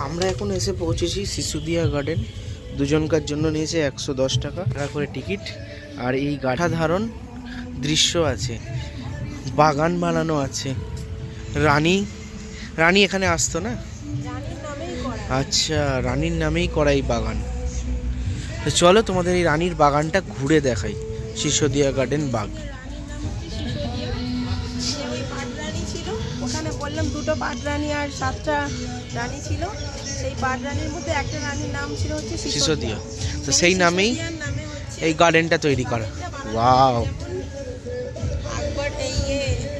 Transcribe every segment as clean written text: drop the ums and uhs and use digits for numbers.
আমরা এখন এসে পৌঁছেছি সিসুদিয়া গার্ডেন। দুজনকার জন্য নিয়েছে 110 টাকা করে টিকিট। আর এই গাঠাধারণ দৃশ্য আছে, বাগান বানানো আছে। রানী এখানে আসতো না? আচ্ছা, রানীর নামেই করা এই বাগান। তো চলো তোমাদের এই রানীর বাগানটা ঘুরে দেখাই। সিসোদিয়া গার্ডেন বাগ। ওখানে বললাম দুটো পাটরানী আর 7টা রানী ছিল। সেই পাটরানীর মধ্যে একটা রানীর নাম ছিল হচ্ছে সিসোদিয়া। তো সেই নামেই এই গার্ডেনটা তৈরি করা। ওয়াও, আকবর এই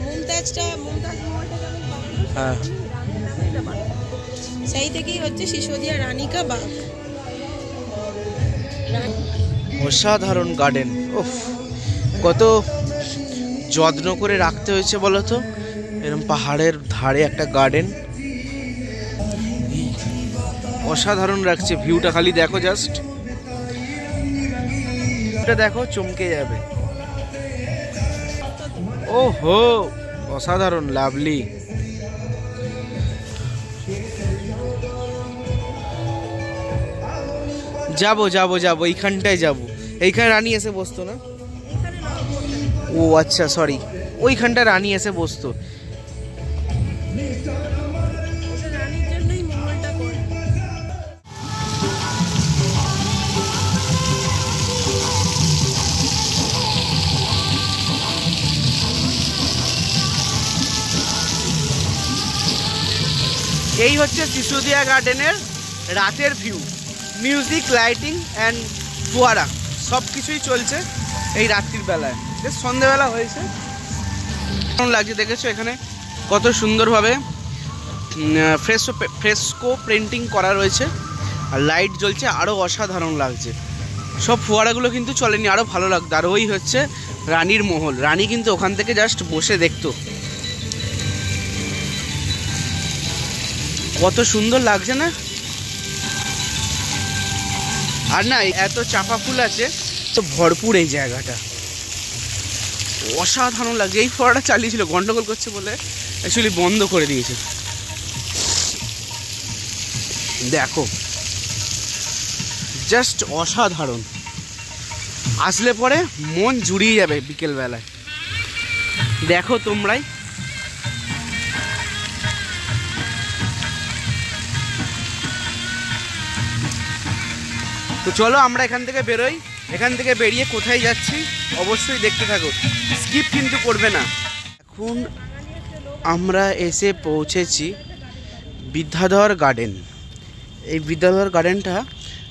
মুমতাজ হ্যাঁ, সেই থেকেই হচ্ছে সিসোদিয়া রানী কা বাগ। অসাধারণ গার্ডেন। উফ, কত যত্ন করে রাখতে হয়েছে বলো তো। এরকম পাহাড়ের ধারে একটা গার্ডেন, অসাধারণ লাগছে। ভিউটা খালি দেখো, জাস্ট এটা দেখো, চমকে যাবে। ওহো, অসাধারণ, লাভলি। যাবো এইখানটায় যাবো। এইখানে রানী এসে বসতো না? ও আচ্ছা, সরি, ওইখানটা রানী এসে বসতো। এই হচ্ছে সিসোদিয়া গার্ডেনের রাতের ভিউ। মিউজিক, লাইটিং অ্যান্ড ফোয়ারা সব কিছুই চলছে এই রাত্রির বেলায়। সন্ধ্যেবেলা হয়েছে, কেমন লাগছে দেখেছো? এখানে কত সুন্দরভাবে ফ্রেস্কো পেন্টিং করা রয়েছে, আর লাইট জ্বলছে, আরও অসাধারণ লাগছে। সব ফোয়ারাগুলো কিন্তু চলেনি, আরও ভালো লাগতো। আর ওই হচ্ছে রানীর মহল। রানী কিন্তু ওখান থেকে জাস্ট বসে দেখতো। কত সুন্দর লাগছে না? আর না, এত চাপা ফুল আছে তো ভরপুর এই জায়গাটা, অসাধারণ লাগছে। এই ফোয়ারাটা চালিয়েছিল, গন্ডগোল করছে বলে অ্যাকচুয়ালি বন্ধ করে দিয়েছে। দেখো, জাস্ট অসাধারণ। আসলে পরে মন জুড়িয়ে যাবে বিকেলবেলায়। দেখো তোমরাই। তো চলো আমরা এখান থেকে বেরোই। এখান থেকে বেরিয়ে কোথায় যাচ্ছি অবশ্যই দেখতে থাকো, স্কিপ কিন্তু করবে না। এখন আমরা এসে পৌঁছেছি বিদ্যাধর গার্ডেন। এই বিদ্যাধর গার্ডেনটা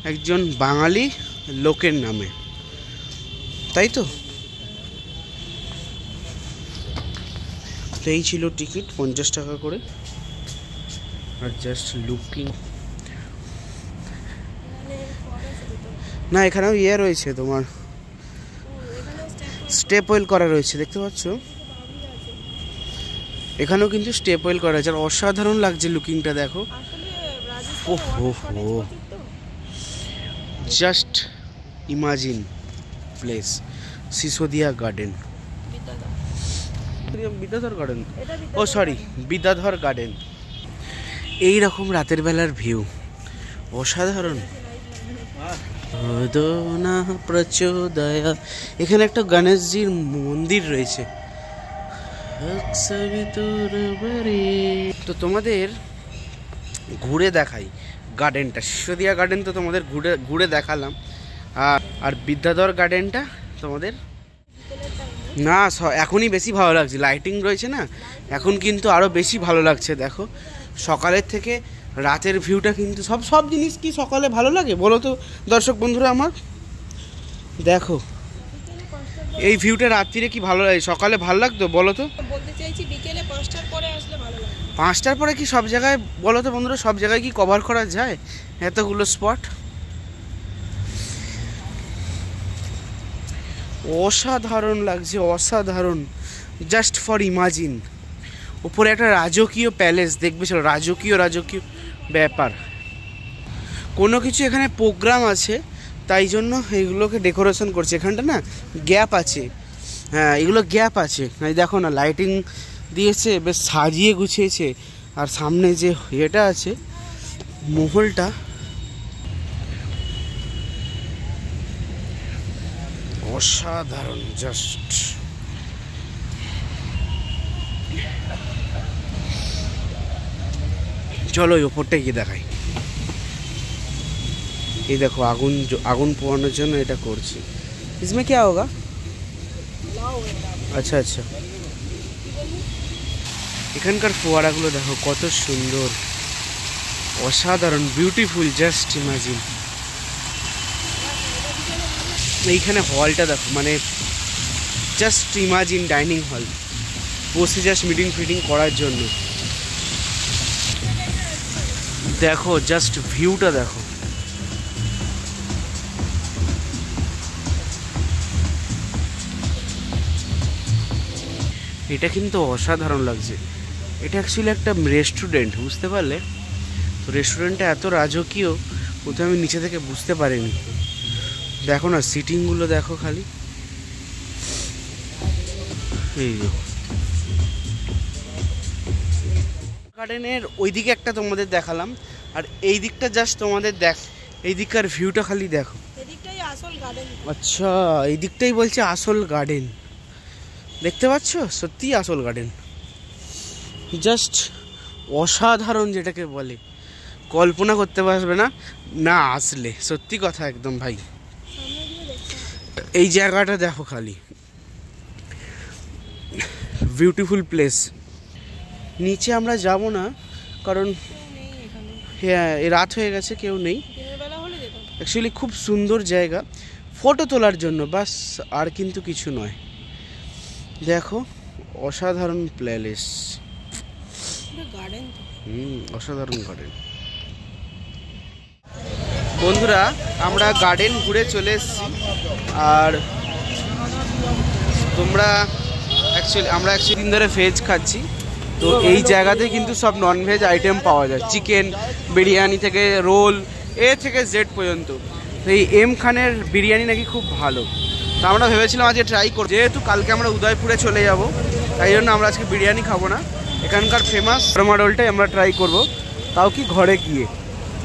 একজন বাঙালি লোকের নামে, তাই তো? এই ছিল টিকিট 50 টাকা করে। আর জাস্ট লুকিং, না এখানেও ইয়ে রয়েছে, তোমার স্টেপ ওয়েল করা রয়েছে, দেখতে পাচ্ছ? এখানেও কিন্তু স্টেপ ওয়েল করা আছে। আর অসাধারণ লাগছে লুকিংটা, দেখো। ওহো, just imagine place, Sisodia garden, Vidyadhar garden, oh sorry, Vidyadhar garden. এইরকম রাতের বেলার ভিউ অসাধারণ। প্রচোদয়া। এখানে একটা গণেশজির মন্দির রয়েছে। তো তোমাদের ঘুরে দেখাই গার্ডেনটা। সিসোদিয়া গার্ডেন তো তোমাদের ঘুরে দেখালাম। আর বিদ্যাধর গার্ডেনটা তোমাদের না, এখনই বেশি ভালো লাগছে। লাইটিং রয়েছে না, এখন কিন্তু আরও বেশি ভালো লাগছে। দেখো, সকালের থেকে রাতের ভিউটা কিন্তু সব জিনিস কি সকালে ভালো লাগে বলো তো দর্শক বন্ধুরা আমার? দেখো এই ভিউটা রাত্রিরে কি ভালো লাগে, সকালে ভালো লাগতো বলো তো? বলতে চাইছি বিকেলে 5টার পরে আসলে ভালো লাগে। 5টার পরে কি সব জায়গায় বলো তো বন্ধুরা, সব জায়গায় কি কভার করা যায় এতগুলো স্পট? অসাধারণ লাগছে, অসাধারণ। জাস্ট ফর ইমাজিন, উপরে একটা রাজকীয় প্যালেস দেখবে, চলো, রাজকীয় ব্যাপার। কোনো কিছু এখানে প্রোগ্রাম আছে, তাই জন্য এইগুলোকে ডেকোরেশন করছে। এখানটা না গ্যাপ আছে, হ্যাঁ এগুলো গ্যাপ আছে। দেখো না, লাইটিং দিয়েছে, বেশ সাজিয়ে গুছিয়েছে। আর সামনে যে এটা আছে মহলটা অসাধারণ, জাস্ট চলো ওই ওপরটা গিয়ে দেখাই। এই দেখো আগুন, আগুন পোয়ানোর জন্য এটা করছি। इसमें क्या होगा? আচ্ছা আচ্ছা, এখানকার ফোয়ারাগুলো দেখো কত সুন্দর, অসাধারণ, বিউটিফুল, জাস্ট ইমাজিন। এইখানে হলটা দেখো, মানে জাস্ট ইমাজিন ডাইনিং হল, বসে জাস্ট মিটিং ফিটিং করার জন্য। দেখো জাস্ট ভিউটা দেখো, এটা কিন্তু অসাধারণ লাগছে। এটা অ্যাকচুয়ালি একটা রেস্টুরেন্ট, বুঝতে পারলে তো? রেস্টুরেন্টটা এত রাজকীয়, প্রথমে আমি নিচে থেকে বুঝতে পারিনি। দেখো না সিটিংগুলো দেখো খালি, এই যে গার্ডেনের ওই দিকে একটা তোমাদের দেখালাম, আর এই দিকটা জাস্ট তোমাদের দেখ, এই দিককার ভিউটা খালি দেখো। এদিকটাই আসল গার্ডেন। আচ্ছা, এই দিকটাই বলছে আসল গার্ডেন, দেখতে পাচ্ছ? সত্যি আসল গার্ডেন, জাস্ট অসাধারণ, যেটাকে বলে কল্পনা করতে পারবে না না আসলে, সত্যি কথা একদম ভাই। এই জায়গাটা দেখো খালি, বিউটিফুল প্লেস। নিচে আমরা যাব না, কারণ হ্যাঁ রাত হয়ে গেছে, কেউ নেই। অ্যাকচুয়ালি খুব সুন্দর জায়গা ফটো তোলার জন্য, বাস, আর কিন্তু কিছু নয়। দেখো অসাধারণ প্লেস, অসাধারণ গার্ডেন। বন্ধুরা আমরা গার্ডেন ঘুরে চলে এসেছি, আর তোমরা আমরা অ্যাকচুয়ালি দিন ধরে ভেজ খাচ্ছি, তো এই জায়গাতে কিন্তু সব ননভেজ আইটেম পাওয়া যায়, চিকেন বিরিয়ানি থেকে রোল এ থেকে জেড পর্যন্ত। তো এই এম খানের বিরিয়ানি নাকি খুব ভালো, তো আমরা ভেবেছিলাম আজকে ট্রাই করব। যেহেতু কালকে আমরা উদয়পুরে চলে যাব, তাই জন্য আমরা আজকে বিরিয়ানি খাবো না, এখানকার ফেমাস শর্মা রোলটাই আমরা ট্রাই করব, তাও কি ঘরে গিয়ে।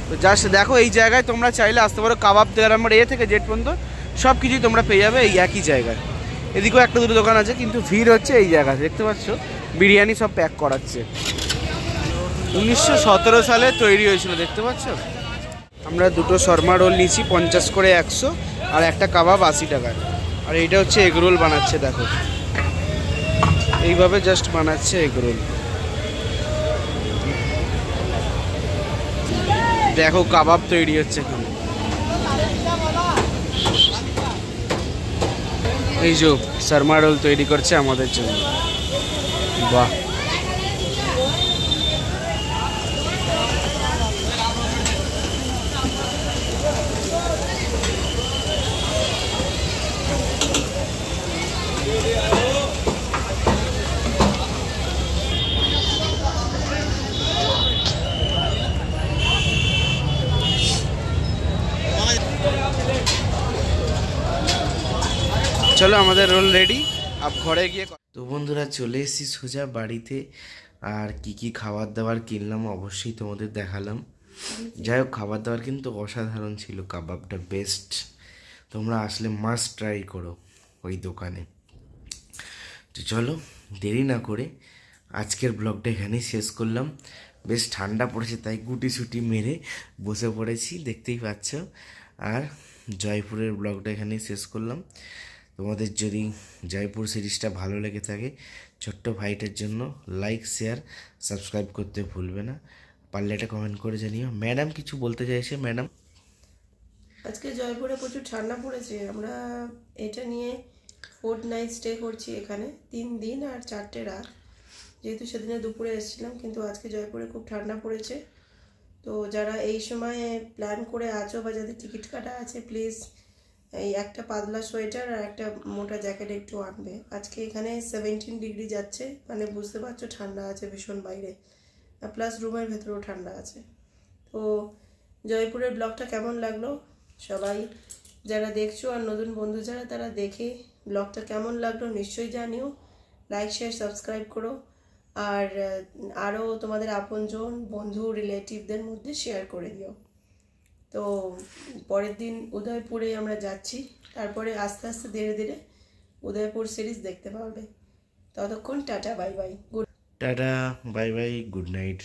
তো জাস্ট দেখো এই জায়গায় তোমরা চাইলে আসতে পারো, কাবাব দেওয়ার আমার এ থেকে জেড পর্যন্ত সব কিছুই তোমরা পেয়ে যাবে এই একই জায়গায়। এদিকেও একটা দুটো দোকান আছে, কিন্তু ভিড় হচ্ছে এই জায়গায়, দেখতে পাচ্ছ বিরিয়ানি সব প্যাক করাচ্ছে। 1917 সালে তৈরি হয়েছিল, দেখতে পাচ্ছ। আমরা দুটো শর্মা রোল নিয়েছি 50 করে 100, আর একটা কাবাব 80 টাকায়। আর এইটা হচ্ছে এগ রোল বানাচ্ছে, দেখো এইভাবে জাস্ট বানাচ্ছে এগ রোল। দেখো কাবাব তৈরি হচ্ছে এখানে, এই যে শর্মা রোল তৈরি করছে আমাদের জন্য, বাহ। চলো আমাদের রোল রেডি, আপ ঘরে গিয়ে। তো বন্ধুরা চলে এসেছি সোজা বাড়িতে, আর কি কি খাবার দাবার কিনলাম অবশ্যই তোমাদের দেখালাম। যাই হোক খাবার দাবার কিন্তু অসাধারণ ছিল, কাবাবটা বেস্ট, তোমরা আসলে মাস্ট ট্রাই করো ওই দোকানে। তো চলো দেরি না করে আজকের ব্লগটা এখানেই শেষ করলাম। বেশ ঠান্ডা পড়েছে, তাই গুটি সুটি মেরে বসে পড়েছি, দেখতেই পাচ্ছ। আর জয়পুরের ব্লগটা এখানেই শেষ করলাম। তোমাদের যদি জয়পুর সিরিজটা ভালো লেগে থাকে, ছোট্ট ভাইটার জন্য লাইক শেয়ার সাবস্ক্রাইব করতে ভুলবে না, পারলে এটা কমেন্ট করে জানিও। ম্যাডাম কিছু বলতে চাইছে, ম্যাডাম? আজকে জয়পুরে প্রচুর ঠান্ডা পড়েছে, আমরা এটা নিয়ে 4 নাইট স্টে করছি এখানে, 3 দিন আর 4টে রাত। যেহেতু সেদিনে দুপুরে এসেছিলাম, কিন্তু আজকে জয়পুরে খুব ঠান্ডা পড়েছে। তো যারা এই সময়ে প্ল্যান করে আছো বা যাদের টিকিট কাটা আছে, প্লিজ এই একটা পাতলা সোয়েটার আর একটা মোটা জ্যাকেট একটু আনবে। আজকে এখানে 17 ডিগ্রি যাচ্ছে, মানে বুঝতে পারছো ঠান্ডা আছে ভীষণ বাইরে, প্লাস রুমের ভেতরেও ঠান্ডা আছে। তো জয়পুরের ব্লগটা কেমন লাগলো সবাই যারা দেখছো, আর নতুন বন্ধু যারা, তারা দেখে ব্লগটা কেমন লাগলো নিশ্চয়ই জানিও। লাইক শেয়ার সাবস্ক্রাইব করো, আর আরও তোমাদের আপনজন বন্ধু রিলেটিভদের মধ্যে শেয়ার করে দিও। তো পরের দিন উদয়পুরে আমরা যাচ্ছি, তারপরে আস্তে আস্তে ধীরে ধীরে উদয়পুর সিরিজ দেখতে পাবে। ততক্ষণ tata bye bye, good tata bye bye, good night.